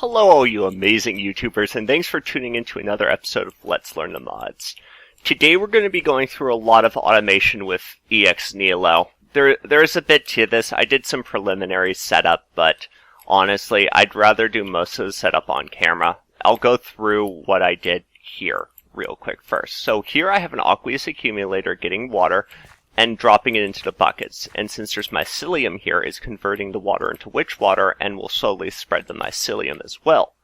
Hello all you amazing YouTubers, and thanks for tuning in to another episode of Let's Learn the Mods. Today we're going to be going through a lot of automation with EX Nihilo. There is a bit to this. I did some preliminary setup, but honestly, I'd rather do most of the setup on camera. I'll go through what I did here real quick first. So here I have an aqueous accumulator getting water and dropping it into the buckets. And since there's mycelium here, it's converting the water into witch water and will slowly spread the mycelium as well.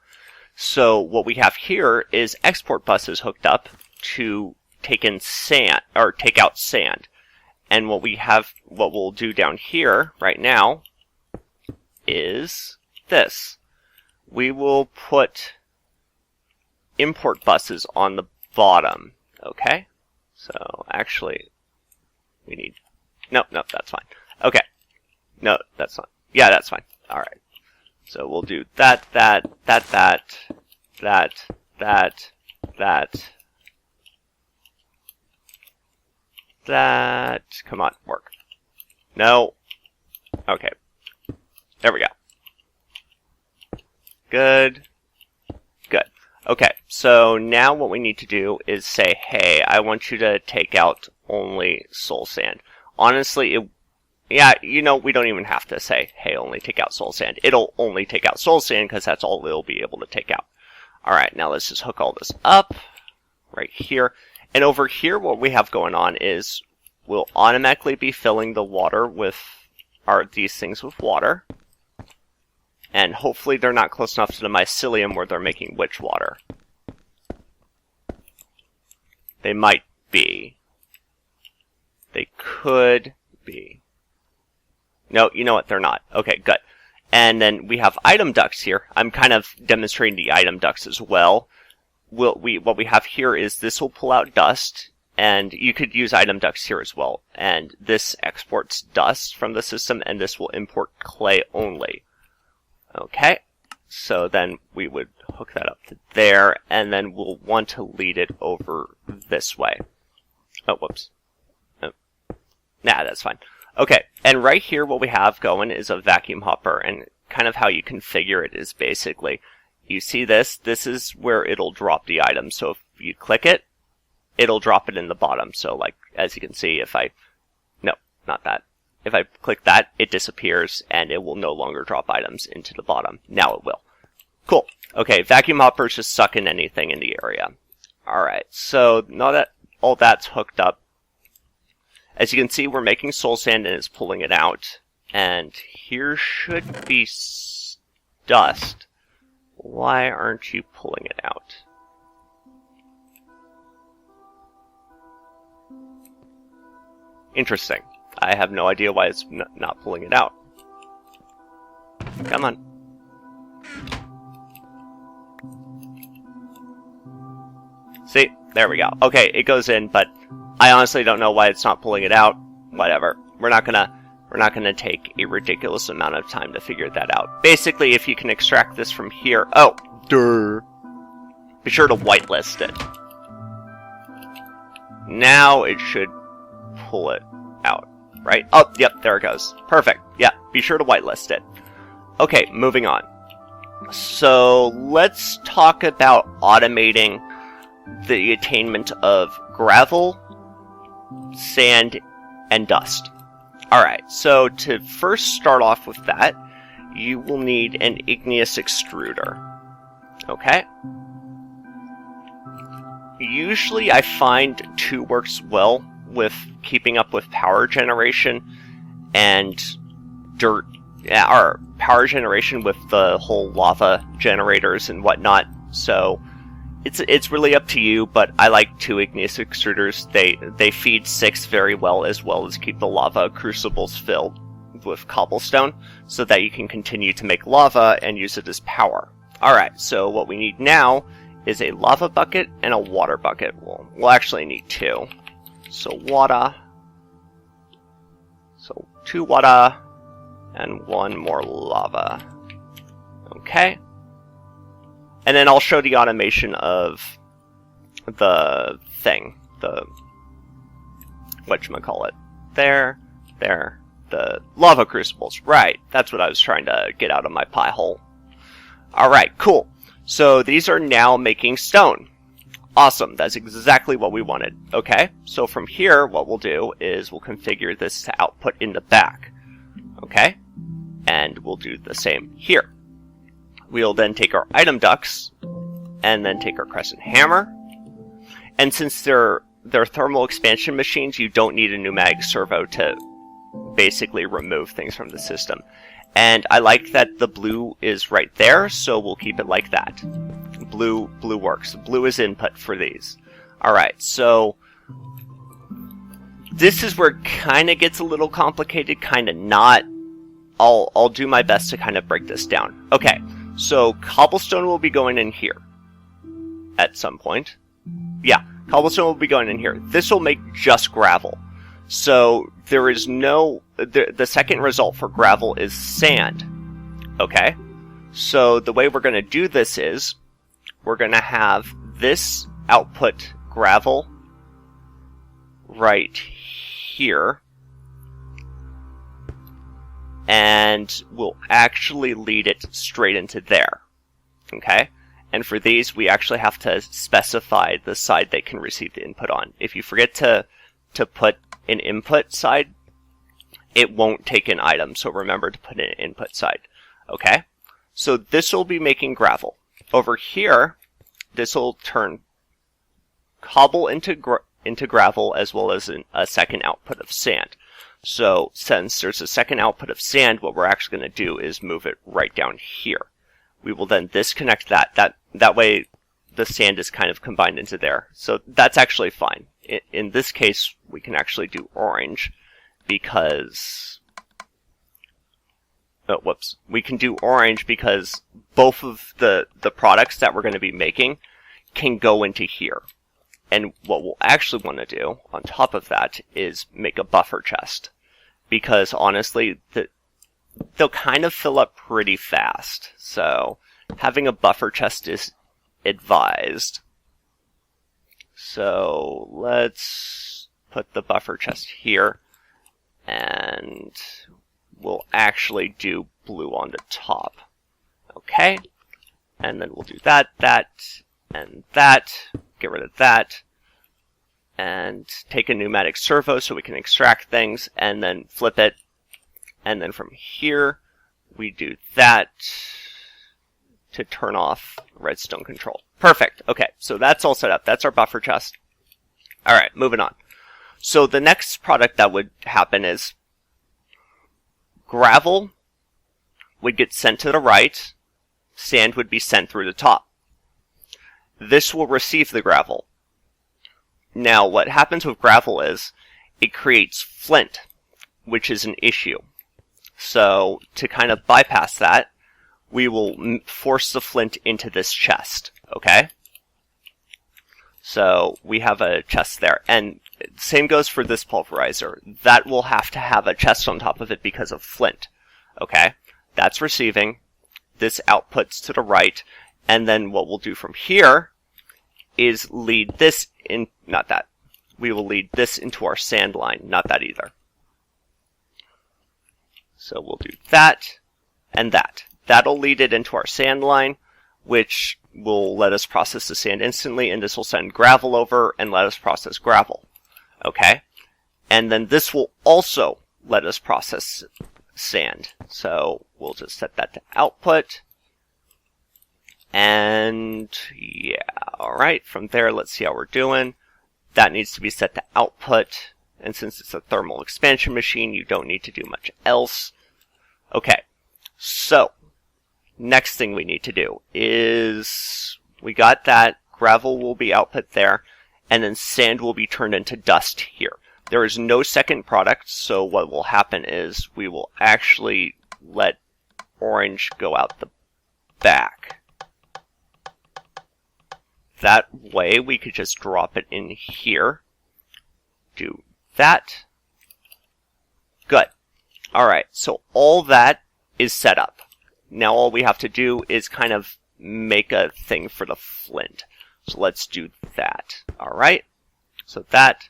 So what we have here is export buses hooked up to take in sand, or take out sand. And what we'll do down here right now is this. We will put import buses on the bottom, okay? So actually, we need, no, that's fine. Okay. No, that's not, yeah, that's fine. Alright. So we'll do that, come on, work. No. Okay. There we go. Good. Good. Okay, so now what we need to do is say, hey, I want you to take out only soul sand. Honestly, yeah, you know, we don't even have to say, hey, only take out soul sand. It'll only take out soul sand because that's all it'll be able to take out. Alright, now let's just hook all this up right here. And over here, what we have going on is we'll automatically be filling the water with these things with water. And hopefully they're not close enough to the mycelium where they're making witch water. They might be. They could be. No, you know what? They're not. Okay, good. And then we have item ducts here. I'm kind of demonstrating the item ducts as well. What we have here is this will pull out dust, and you could use item ducts here as well. And this exports dust from the system, and this will import clay only. Okay, so then we would hook that up to there, and then we'll want to lead it over this way. Oh, whoops. Oh. Nah, that's fine. Okay, and right here what we have going is a vacuum hopper, and kind of how you configure it is basically, you see this is where it'll drop the item. So if you click it, it'll drop it in the bottom. So like, as you can see, no, not that. If I click that, it disappears, and it will no longer drop items into the bottom. Now it will. Cool. Okay, vacuum hoppers just suck in anything in the area. Alright, so now that all that's hooked up, as you can see, we're making soul sand and it's pulling it out. And here should be dust. Why aren't you pulling it out? Interesting. I have no idea why it's not pulling it out. Come on. See? There we go. Okay, it goes in, but I honestly don't know why it's not pulling it out. Whatever. We're not gonna take a ridiculous amount of time to figure that out. Basically, if you can extract this from here... Oh! Durr! Be sure to whitelist it. Now it should pull it out. Right? Oh, yep, there it goes. Perfect. Yeah, be sure to whitelist it. Okay, moving on. So, let's talk about automating the attainment of gravel, sand, and dust. Alright, so to first start off with that, you will need an igneous extruder. Okay? Usually I find 2 works well with keeping up with power generation and dirt, or power generation with the whole lava generators and whatnot. So it's really up to you, but I like 2 igneous extruders. They feed 6 very well as keep the lava crucibles filled with cobblestone so that you can continue to make lava and use it as power. Alright, so what we need now is a lava bucket and a water bucket. We'll actually need 2. So water. So 2 water and 1 more lava. Okay. And then I'll show the automation of the thing. The whatchamacallit. There. The lava crucibles. Right. That's what I was trying to get out of my pie hole. Alright, cool. So these are now making stone. Awesome, that's exactly what we wanted. Okay, so from here, what we'll do is we'll configure this to output in the back. Okay, and we'll do the same here. We'll then take our item ducts, and then take our crescent hammer. And since they're thermal expansion machines, you don't need a pneumatic servo to basically remove things from the system. And I like that the blue is right there, so we'll keep it like that. Blue works. Blue is input for these. Alright, so this is where it kind of gets a little complicated, kind of not. I'll do my best to kind of break this down. Okay, so cobblestone will be going in here at some point. Yeah, cobblestone will be going in here. This will make just gravel. So there is no... The second result for gravel is sand. Okay? So the way we're going to do this is we're going to have this output gravel right here. And we'll actually lead it straight into there. Okay? And for these, we actually have to specify the side they can receive the input on. If you forget to put an input side, it won't take an item, so remember to put in an input side. Okay? So this will be making gravel. Over here, this will turn cobble into gravel as well as a second output of sand. So since there's a second output of sand, what we're actually going to do is move it right down here. We will then disconnect that. That way the sand is kind of combined into there. So that's actually fine. In this case, we can actually do orange because... Oh, whoops. We can do orange because both of the products that we're going to be making can go into here. And what we'll actually want to do on top of that is make a buffer chest. Because honestly, they'll kind of fill up pretty fast. So having a buffer chest is advised. So let's put the buffer chest here. And we'll actually do blue on the top. Okay? And then we'll do that, and that. Get rid of that. And take a pneumatic servo so we can extract things, and then flip it. And then from here, we do that to turn off redstone control. Perfect. Okay, so that's all set up. That's our buffer chest. Alright, moving on. So the next product that would happen is gravel would get sent to the right, sand would be sent through the top. This will receive the gravel. Now, what happens with gravel is it creates flint, which is an issue. So, to kind of bypass that, we will force the flint into this chest, okay? So, we have a chest there. And same goes for this pulverizer. That will have to have a chest on top of it because of flint, okay? That's receiving. This outputs to the right. And then what we'll do from here is lead this in, not that. We will lead this into our sand line, not that either. So we'll do that and that. That'll lead it into our sand line, which will let us process the sand instantly, and this will send gravel over and let us process gravel. Okay? And then this will also let us process sand. So we'll just set that to output. And yeah, alright, from there, let's see how we're doing. That needs to be set to output. And since it's a thermal expansion machine, you don't need to do much else. Okay, so next thing we need to do is we got that. Gravel will be output there. And then sand will be turned into dust here. There is no second product, so what will happen is we will actually let orange go out the back. That way we could just drop it in here. Do that. Good. Alright, so all that is set up. Now all we have to do is kind of make a thing for the flint. So let's do that. Alright. So that,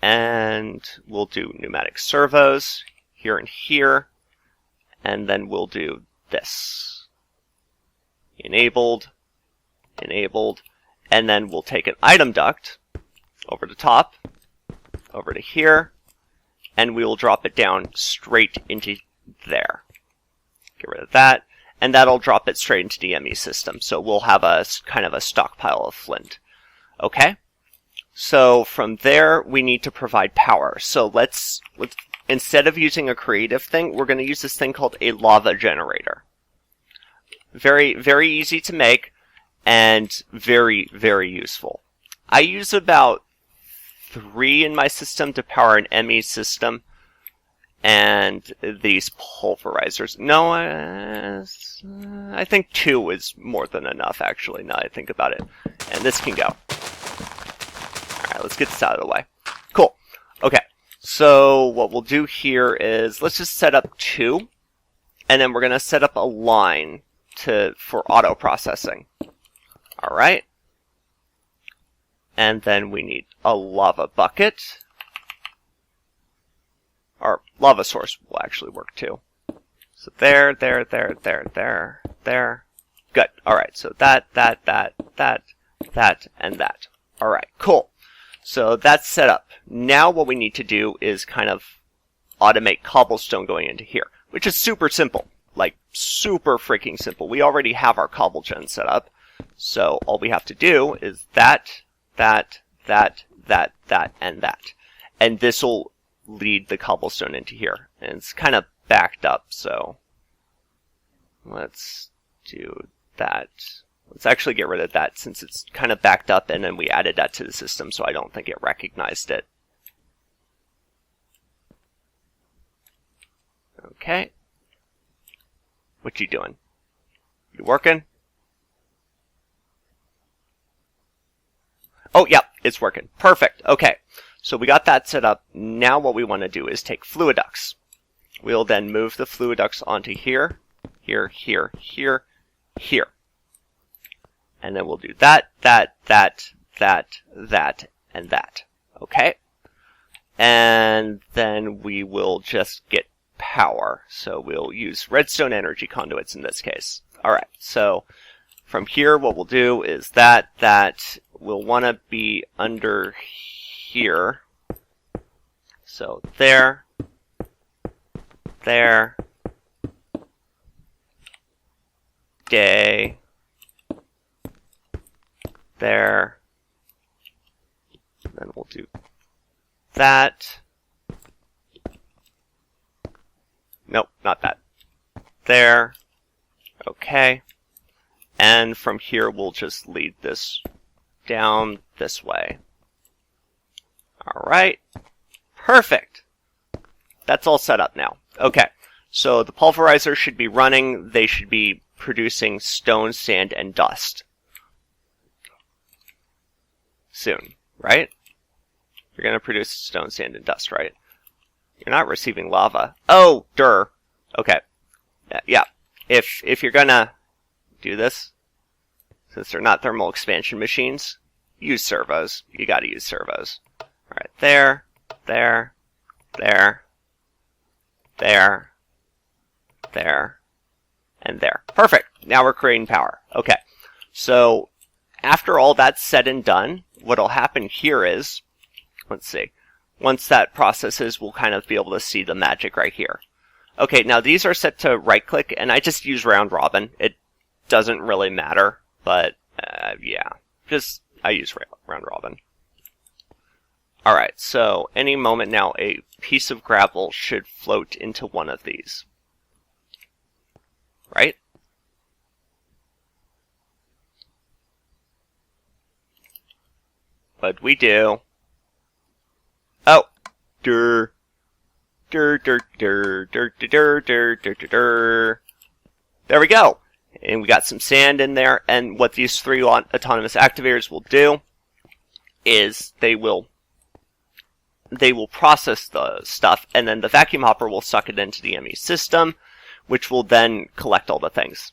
and we'll do pneumatic servos here and here. And then we'll do this. enabled, enabled, and then we'll take an item duct over the top, over to here, and we will drop it down straight into there. Get rid of that, and that'll drop it straight into the ME system. So we'll have a kind of a stockpile of Flint. Okay? So from there, we need to provide power. So let's instead of using a creative thing, we're going to use this thing called a lava generator. Very, very easy to make, and very, very useful. I use about 3 in my system to power an ME system, and these pulverizers. No, I think 2 is more than enough, actually, now that I think about it. And this can go. Alright, let's get this out of the way. Cool. Okay, so what we'll do here is, let's just set up 2, and then we're going to set up a line for auto processing. Alright. And then we need a lava bucket. Our lava source will actually work too. So there. Good. Alright, so that, and that. Alright, cool. So that's set up. Now what we need to do is kind of automate cobblestone going into here, which is super simple. Like, super freaking simple. We already have our cobble gen set up. So all we have to do is that, and that. And this will lead the cobblestone into here. And it's kind of backed up, so let's do that. Let's actually get rid of that since it's kind of backed up, and then we added that to the system, so I don't think it recognized it. Okay. What you doing? You working? Oh, yeah, it's working. Perfect. Okay. So we got that set up. Now what we want to do is take fluid ducts. We'll then move the fluid ducts onto here, here, here, here, here. And then we'll do that, and that. Okay? And then we will just get power. So we'll use redstone energy conduits in this case. Alright, so from here what we'll do is that we'll want to be under here. So there, day, there, then we'll do that. Nope, not that. There. Okay. And from here, we'll just lead this down this way. Alright. Perfect. That's all set up now. Okay. So the pulverizer should be running. They should be producing stone, sand, and dust. Soon, right? You're going to produce stone, sand, and dust, right? You're not receiving lava. Oh, Okay. Yeah. If you're gonna do this, since they're not thermal expansion machines, use servos. You gotta use servos. Alright, there, and there. Perfect. Now we're creating power. Okay. So, after all that's said and done, what'll happen here is, let's see. Once that processes, we'll kind of be able to see the magic right here. Okay, now these are set to right-click, and I just use round robin. It doesn't really matter, but yeah, I use round robin. Alright, so any moment now, a piece of gravel should float into one of these. Right? What'd we do? Oh! There we go. And we got some sand in there, and what these 3 autonomous activators will do is they will process the stuff, and then the vacuum hopper will suck it into the ME system, which will then collect all the things.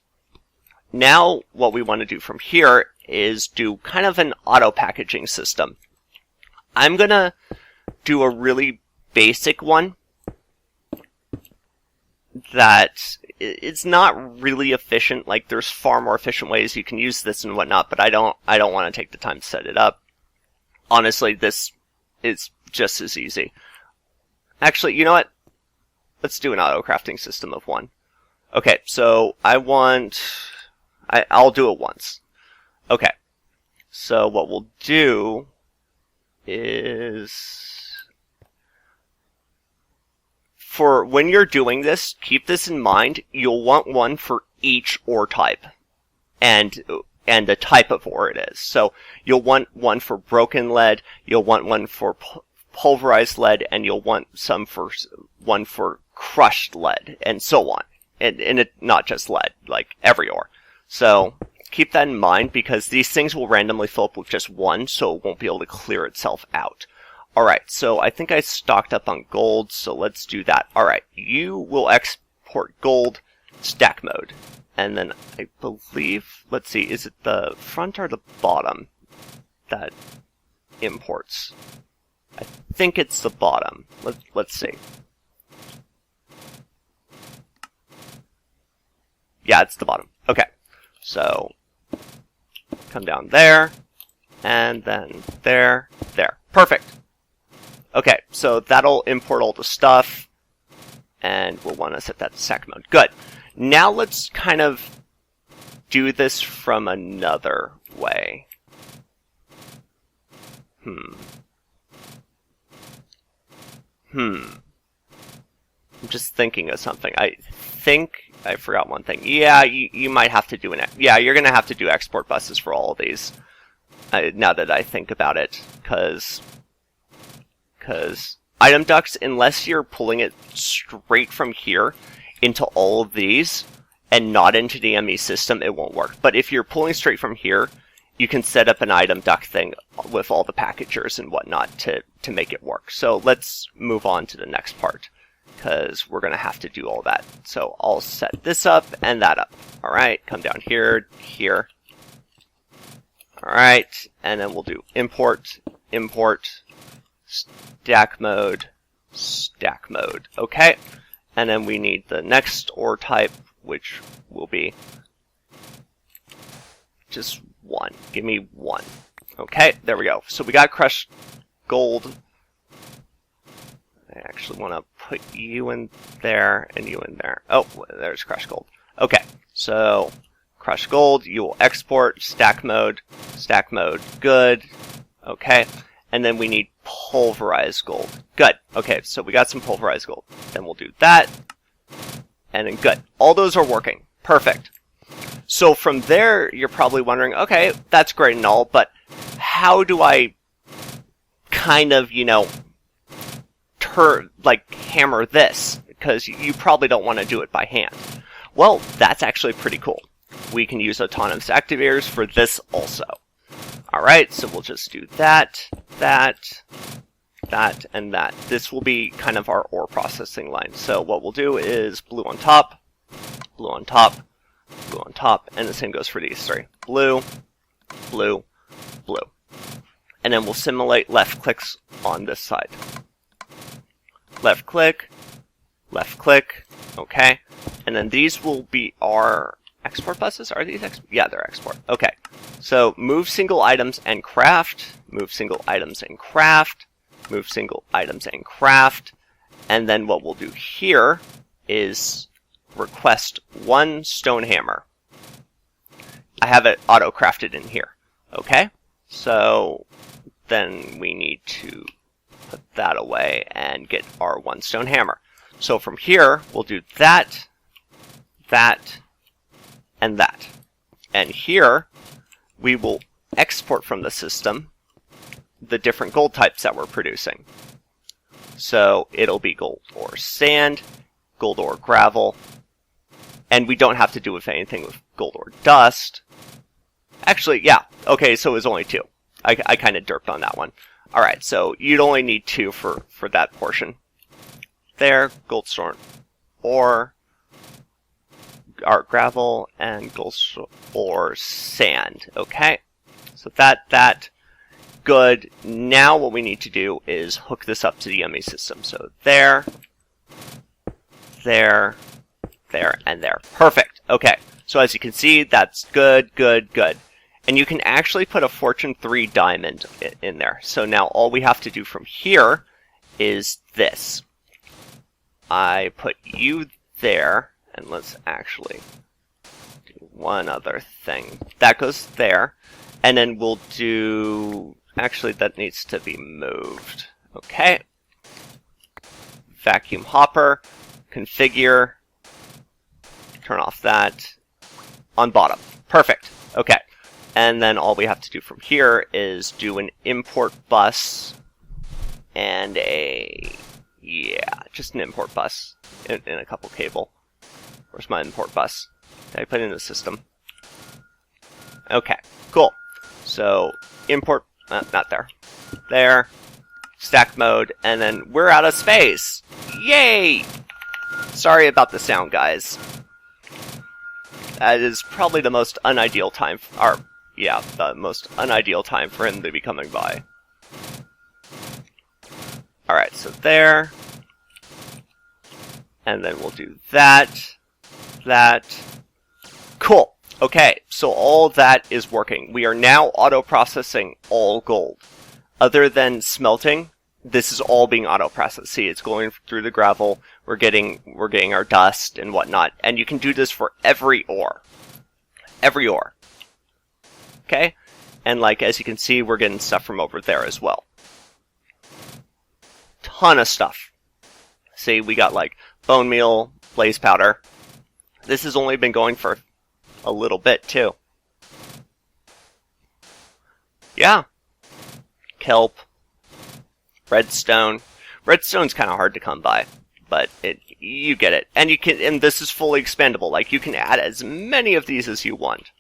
Now, what we want to do from here is do kind of an auto-packaging system. I'm gonna do a really basic one that it's not really efficient. Like, there's far more efficient ways you can use this and whatnot, but I don't want to take the time to set it up. Honestly, this is just as easy. Actually, you know what? Let's do an auto crafting system of 1. Okay, so I'll do it once. Okay, so what we'll do is, for when you're doing this, keep this in mind. You'll want one for each ore type and the type of ore it is. So you'll want one for broken lead, you'll want one for pulverized lead, and you'll want one for crushed lead, and so on. And it, not just lead, like every ore. So keep that in mind, because these things will randomly fill up with just one, so it won't be able to clear itself out. Alright, so I think I stocked up on gold, so let's do that. Alright, you will export gold stack mode. And then I believe, let's see, is it the front or the bottom that imports? I think it's the bottom. Let's see. Yeah, it's the bottom. Okay, so come down there, and then there. Perfect. Okay, so that'll import all the stuff, and we'll want to set that to stack mode. Good. Now let's kind of do this from another way. I'm just thinking of something. I think I forgot one thing. Yeah, you might have to do yeah, you're gonna have to do export buses for all of these. Now that I think about it, because item ducts, unless you're pulling it straight from here into all of these and not into the ME system, it won't work. But if you're pulling straight from here, you can set up an item duct thing with all the packagers and whatnot to make it work. So let's move on to the next part, because we're going to have to do all that. So I'll set this up and that up. Alright, come down here. Alright, and then we'll do import, stack mode. Okay, and then we need the next ore type, which will be just 1. Give me 1. Okay, there we go. So we got crushed gold. I actually want to put you in there and you in there. Oh, there's crushed gold. Okay, so crushed gold, you will export, stack mode, good. Okay, and then we need pulverized gold. Good. Okay, so we got some pulverized gold. Then we'll do that, and then good. All those are working. Perfect. So from there, you're probably wondering, okay, that's great and all, but how do I kind of, hammer this? Because you probably don't want to do it by hand. Well, that's actually pretty cool. We can use autonomous activators for this also. Alright, so we'll just do that, and that. This will be kind of our ore processing line. So what we'll do is blue on top, and the same goes for these 3. Blue. And then we'll simulate left clicks on this side. Left click, okay. And then these will be our export buses? Are these export? Yeah, they're export. Okay. So move single items and craft, move single items and craft, and then what we'll do here is request 1 stone hammer. I have it auto-crafted in here. Okay? So then we need to put that away and get our 1 stone hammer. So from here, we'll do that, and that. And here, we will export from the system the different gold types that we're producing. So it'll be gold ore sand, gold ore gravel, and we don't have to do with anything with gold ore dust. Actually, yeah, okay, so it was only 2. I kind of derped on that one. Alright, so you'd only need 2 for that portion. There, gold store ore, gravel, and gold ore sand. Okay, so that, good. Now what we need to do is hook this up to the ME system. So there, there, and there. Perfect. Okay. So as you can see, that's good, good, good. And you can actually put a Fortune 3 diamond in there. So now all we have to do from here is this. I put you there, and let's actually do one other thing. That goes there, and then we'll do... Actually, that needs to be moved. Okay. Vacuum hopper, configure, turn off that, on bottom. Perfect. Okay. And then all we have to do from here is do an import bus and just an import bus in a couple cable. Where's my import bus? Did I put it in the system? Okay, cool. So import, not there. There, stack mode, and then we're out of space. Yay! Sorry about the sound, guys. That is probably the most unideal time, the most unideal time for him to be coming by. Alright, so there. And then we'll do that. Cool. Okay, so all that is working. We are now auto-processing all gold. Other than smelting, this is all being auto-processed. See, it's going through the gravel. We're getting our dust and whatnot. And you can do this for every ore. Every ore. Okay? And like, as you can see, we're getting stuff from over there as well. Ton of stuff. See, we got like bone meal, blaze powder. This has only been going for a little bit too. Yeah. Kelp. Redstone. Redstone's kind of hard to come by, but you get it. And and this is fully expandable. Like, you can add as many of these as you want.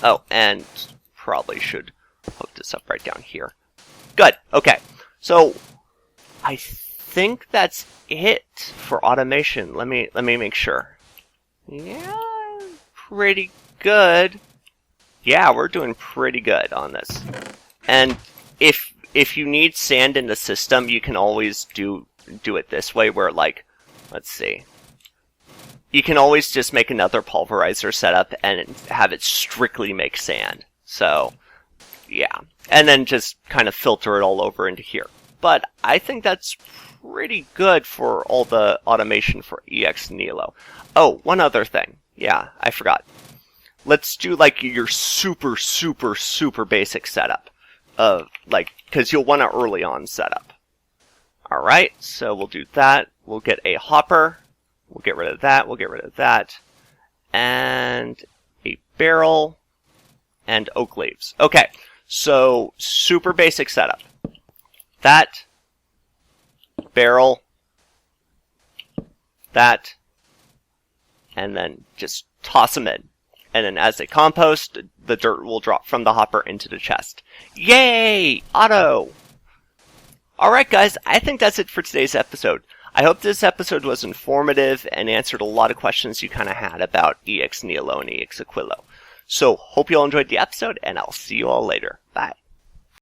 Oh, and probably should hook this up right down here. Good. Okay. So I think that's it for automation. Let me make sure. Yeah, pretty good. Yeah, we're doing pretty good on this. And if you need sand in the system, you can always do it this way, where, like, let's see. You can always just make another pulverizer setup and have it strictly make sand. So, yeah. And then just kind of filter it all over into here. But I think that's pretty good for all the automation for EX Nihilo. Oh, one other thing. Yeah, I forgot. Let's do like your super, super, super basic setup. Because you'll want an early on setup. Alright, so we'll do that. We'll get a hopper. We'll get rid of that. We'll get rid of that. And a barrel. And oak leaves. Okay, so super basic setup. That. Barrel. That. And then just toss them in. And then as they compost, the dirt will drop from the hopper into the chest. Yay! Auto! Alright guys, I think that's it for today's episode. I hope this episode was informative and answered a lot of questions you kind of had about EX Nihilo and EX Aquilo. So, hope you all enjoyed the episode, and I'll see you all later. Bye.